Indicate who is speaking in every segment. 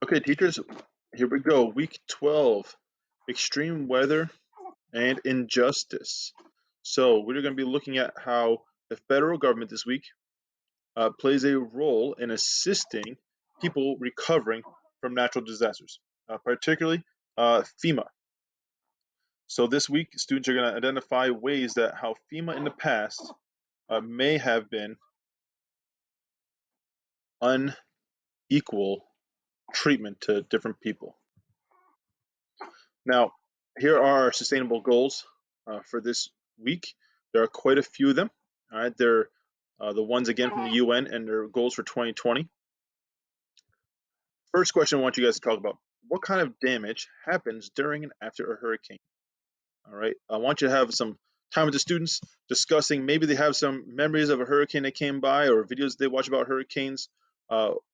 Speaker 1: Okay, teachers, here we go. Week 12, extreme weather and injustice. So we're going to be looking at how the federal government this week plays a role in assisting people recovering from natural disasters, particularly FEMA. So this week, students are going to identify ways that how FEMA in the past may have been unequal treatment to different people. Now, here are our sustainable goals for this week. There are quite a few of them. All right, they're the ones again from the UN and their goals for 2020. First question I want you guys to talk about: what kind of damage happens during and after a hurricane? All right, I want you to have some time with the students discussing. Maybe they have some memories of a hurricane that came by or videos they watch about hurricanes.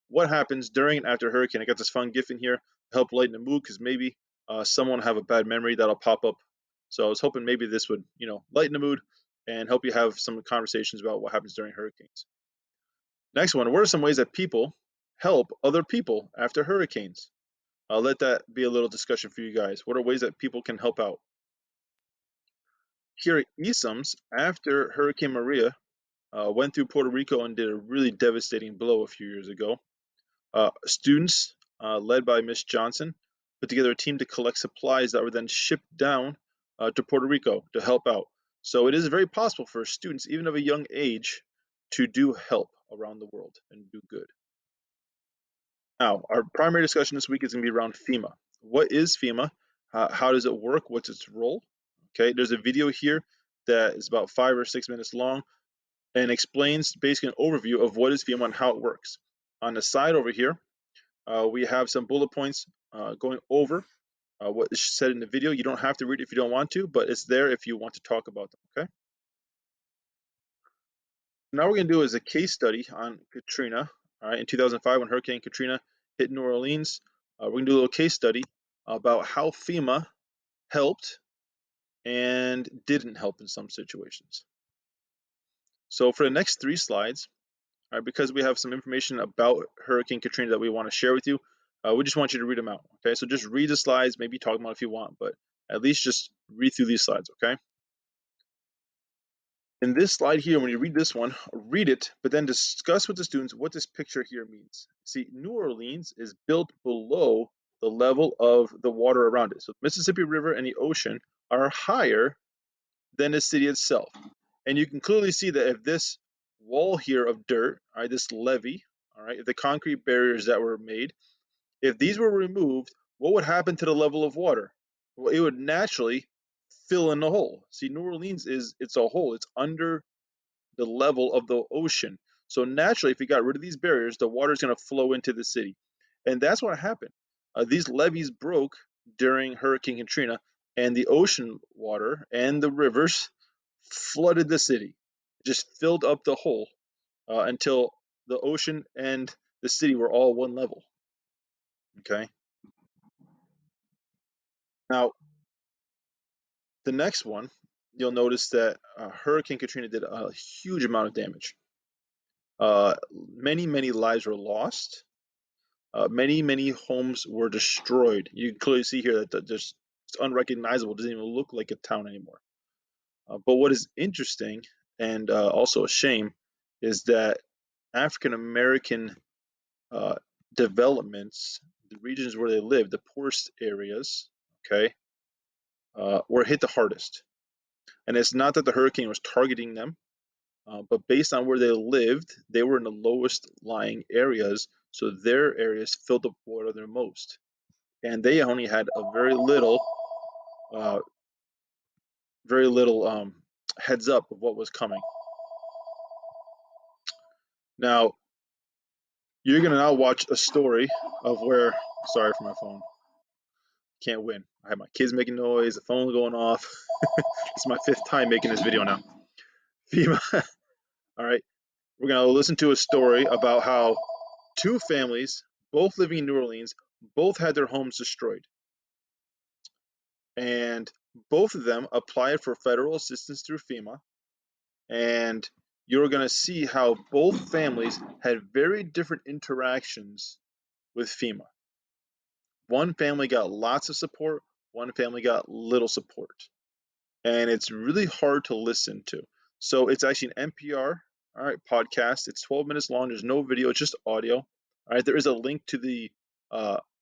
Speaker 1: What happens during and after a hurricane? I got this fun gift in here to help lighten the mood because maybe someone have a bad memory that'll pop up. So I was hoping maybe this would, lighten the mood and help you have some conversations about what happens during hurricanes. Next one: what are some ways that people help other people after hurricanes? I'll let that be a little discussion for you guys. What are ways that people can help out? Here at ESUMS, after Hurricane Maria went through Puerto Rico and did a really devastating blow a few years ago, students, led by Miss Johnson, put together a team to collect supplies that were then shipped down to Puerto Rico to help out. So it is very possible for students, even of a young age, to do help around the world and do good. Now, our primary discussion this week is going to be around FEMA. What is FEMA? How does it work? What's its role? Okay, there's a video here that is about 5 or 6 minutes long and explains basically an overview of what is FEMA and how it works. On the side over here, we have some bullet points going over what is said in the video. You don't have to read it if you don't want to, but it's there if you want to talk about them, okay? Now we're going to do is a case study on Katrina. All right, in 2005 when Hurricane Katrina hit New Orleans, we're going to do a little case study about how FEMA helped and didn't help in some situations. So for the next 3 slides, all right, because we have some information about Hurricane Katrina that we want to share with you, we just want you to read them out, okay? So just read the slides, maybe talk about it if you want, but at least just read through these slides, okay? In this slide here, when you read this one, read it, but then discuss with the students what this picture here means. See, New Orleans is built below the level of the water around it. So the Mississippi River and the ocean are higher than the city itself. And you can clearly see that if this wall here of dirt, all right, this levee, all right, if the concrete barriers that were made, if these were removed, what would happen to the level of water? Well, it would naturally fill in the hole. See, New Orleans it's a hole. It's under the level of the ocean. So naturally, if you got rid of these barriers, the water is going to flow into the city. And that's what happened. These levees broke during Hurricane Katrina, and the ocean water and the rivers flooded the city. It just filled up the hole until the ocean and the city were all one level. Okay. Now, the next one, you'll notice that Hurricane Katrina did a huge amount of damage. Many lives were lost. Many homes were destroyed. You can clearly see here that it's unrecognizable. It doesn't even look like a town anymore. But what is interesting and also a shame is that African American developments, the regions where they live, the poorest areas, okay, were hit the hardest. And it's not that the hurricane was targeting them, but based on where they lived, they were in the lowest lying areas, so their areas filled up water the most. And they only had a uh, very little heads up of what was coming. Now, you're gonna now watch a story of where. Sorry for my phone. Can't win. I have my kids making noise, the phone going off. It's my 5th time making this video now. FEMA. All right, we're gonna listen to a story about how 2 families, both living in New Orleans, both had their homes destroyed, and both of them applied for federal assistance through FEMA. And you're going to see how both families had very different interactions with FEMA. One family got lots of support, one family got little support. And it's really hard to listen to. So it's actually an NPR, all right, podcast. It's 12 minutes long. There's no video, it's just audio. All right, there is a link to the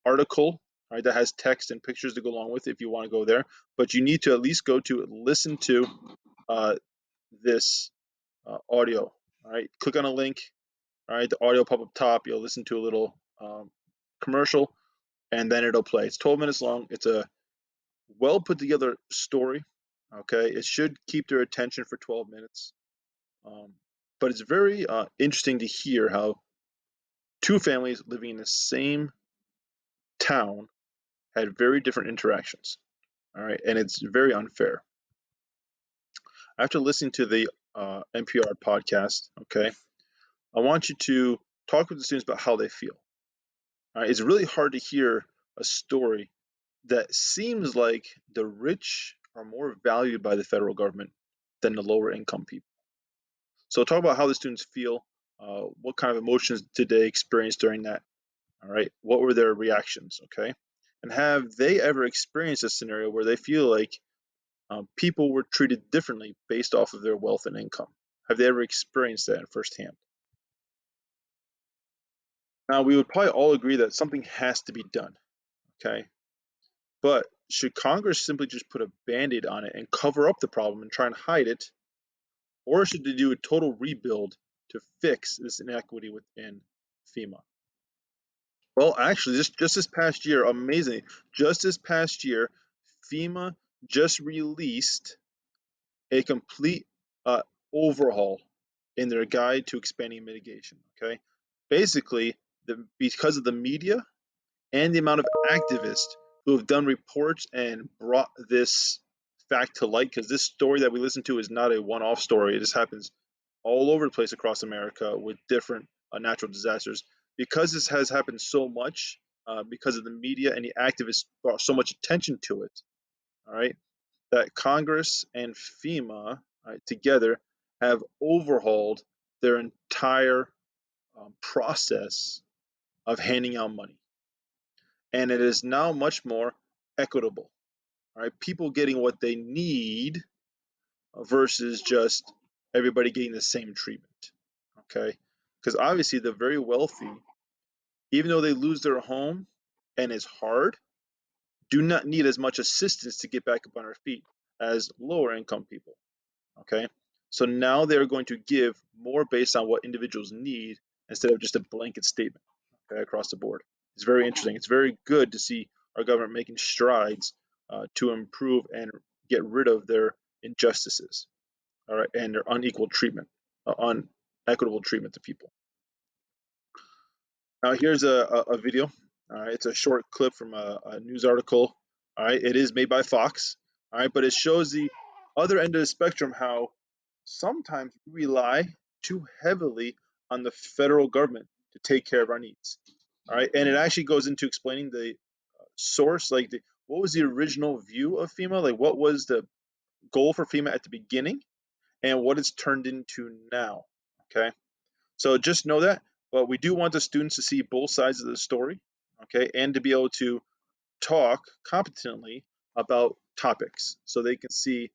Speaker 1: article, all right, that has text and pictures to go along with it if you want to go there. But you need to at least go to listen to uh, this audio. All right, click on a link. All right, the audio pop up top. You'll listen to a little commercial, and then it'll play. It's 12 minutes long. It's a well put together story. Okay, it should keep their attention for 12 minutes. Um, but it's very interesting to hear how two families living in the same town had very different interactions. All right, and it's very unfair. After listening to the NPR podcast, okay, I want you to talk with the students about how they feel. All right, it's really hard to hear a story that seems like the rich are more valued by the federal government than the lower income people. So talk about how the students feel. What kind of emotions did they experience during that? All right. What were their reactions? Okay. And have they ever experienced a scenario where they feel like people were treated differently based off of their wealth and income? Have they ever experienced that firsthand? Now, we would probably all agree that something has to be done. Okay. But should Congress simply just put a band aid on it and cover up the problem and try and hide it? Or should they do a total rebuild to fix this inequity within FEMA? Well, actually, just this past year, amazing. Just this past year, FEMA just released a complete uh, overhaul in their guide to expanding mitigation. Okay, basically, because of the media and the amount of activists who have done reports and brought this fact to light, because this story that we listen to is not a one-off story. It just happens all over the place across America with different natural disasters. Because this has happened so much, because of the media and the activists brought so much attention to it, all right, that Congress and FEMA together have overhauled their entire process of handing out money. And it is now much more equitable. All right, people getting what they need versus just everybody getting the same treatment. Okay, because obviously the very wealthy, even though they lose their home and it's hard, do not need as much assistance to get back up on their feet as lower income people. Okay, so now they're going to give more based on what individuals need instead of just a blanket statement, okay, across the board. It's very interesting. It's very good to see our government making strides to improve and get rid of their injustices, all right, and their unequal treatment, unequitable treatment to people. Now, here's a video. All right, it's a short clip from a news article. All right, it is made by Fox. All right, but it shows the other end of the spectrum how sometimes we rely too heavily on the federal government to take care of our needs. All right, and it actually goes into explaining the source, like what was the original view of FEMA, like what was the goal for FEMA at the beginning, and what it's turned into now. Okay, so just know that. But we do want the students to see both sides of the story, okay, and to be able to talk competently about topics so they can see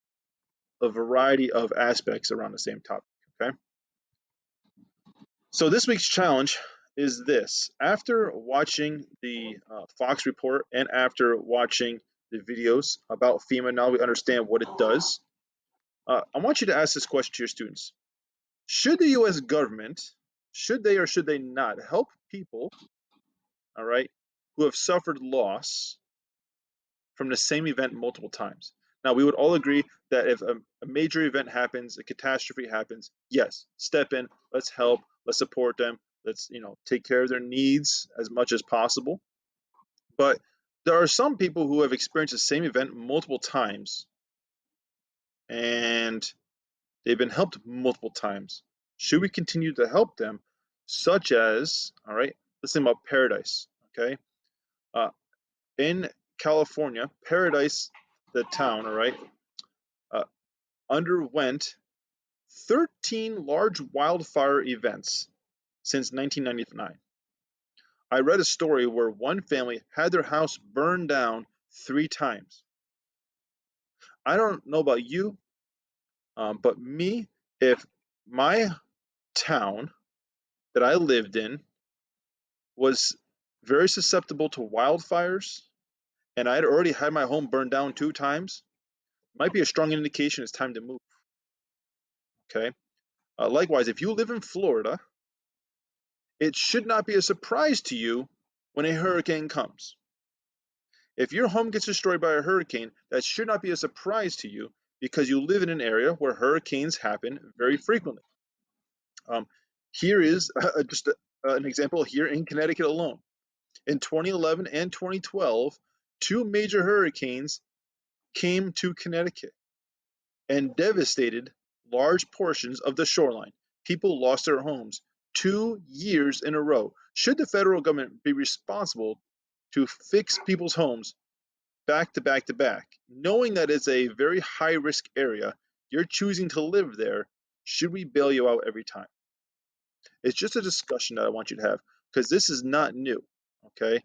Speaker 1: a variety of aspects around the same topic, okay? So this week's challenge is this. After watching the Fox report and after watching the videos about FEMA, now we understand what it does. I want you to ask this question to your students. Should the U.S. government, should they or should they not help people, all right, who have suffered loss from the same event multiple times? Now, we would all agree that if a major event happens, a catastrophe happens, yes, step in, let's help, let's support them, let's take care of their needs as much as possible. But there are some people who have experienced the same event multiple times and they've been helped multiple times. Should we continue to help them? Such as, all right, let's think about Paradise, okay? In California, Paradise, the town, all right, uh, underwent 13 large wildfire events since 1999. I read a story where one family had their house burned down 3 times. I don't know about you, but me, if my town that I lived in was very susceptible to wildfires and I had already had my home burned down 2 times, might be a strong indication it's time to move. Okay. Likewise, if you live in Florida, it should not be a surprise to you when a hurricane comes. If your home gets destroyed by a hurricane, that should not be a surprise to you because you live in an area where hurricanes happen very frequently. Um, here is an example here in Connecticut alone. In 2011 and 2012, two major hurricanes came to Connecticut and devastated large portions of the shoreline. People lost their homes 2 years in a row. Should the federal government be responsible to fix people's homes back to back to back, knowing that it's a very high risk area, you're choosing to live there? Should we bail you out every time? It's just a discussion that I want you to have because this is not new. Okay.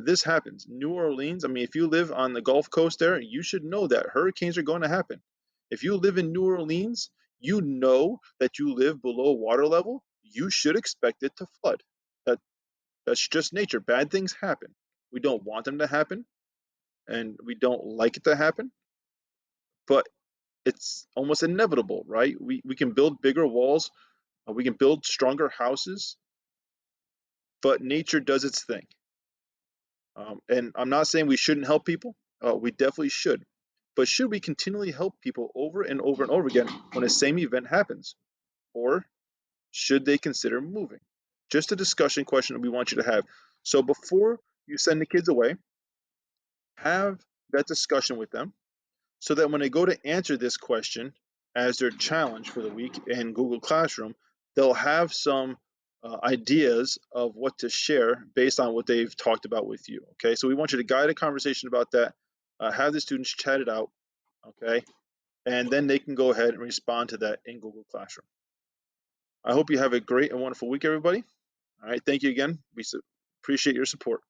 Speaker 1: This happens. New Orleans, I mean, if you live on the Gulf Coast there, you should know that hurricanes are going to happen. If you live in New Orleans, you know that you live below water level, you should expect it to flood. That that's just nature. Bad things happen. We don't want them to happen and we don't like it to happen, but it's almost inevitable, right? We can build bigger walls, we can build stronger houses, but nature does its thing. And I'm not saying we shouldn't help people. We definitely should. But should we continually help people over and over and over again when the same event happens? Or should they consider moving? Just a discussion question that we want you to have. So before you send the kids away, have that discussion with them so that when they go to answer this question as their challenge for the week in Google Classroom, they'll have some ideas of what to share based on what they've talked about with you. Okay, so we want you to guide a conversation about that, have the students chat it out, okay, and then they can go ahead and respond to that in Google Classroom. I hope you have a great and wonderful week, everybody. All right, thank you again. We appreciate your support.